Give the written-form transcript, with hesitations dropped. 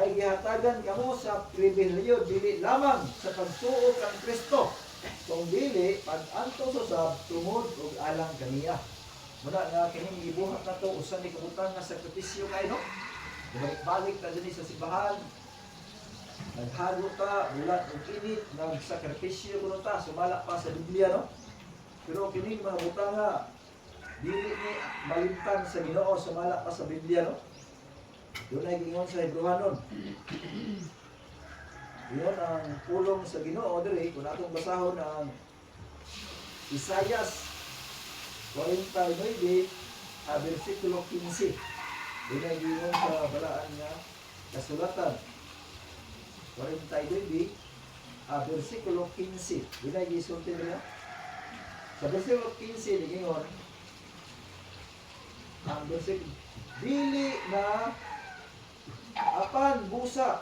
kay gihatagan kamo sa pribilehyo dili lamang sa pagtuo kang Kristo, kung dili pag-antos usab tungod ug alang kaniya. Muna nga kining gibuhat nato usa ni kabutang nga sakripisyo kay no. Balik ta dinhi sa simbahan. Naghago ta bulat ug init, nagsakripisyo kuno ta sumala pa sa Biblia no. Pero kining mga butang nga dili ni malimtan sa Ginoo sumala pa sa Biblia no. Doon ay gingon sa Hebrewanon. Yun ang pulong sa Ginoo diri kung atong basahon ang Isayas 49 versikulo 15. Doon ay gingon sa balaan nga kasulatan 49 versikulo 15. Doon ay gisulti niya. Sa versikulo 15 gingon ang versikulo dili na apan busa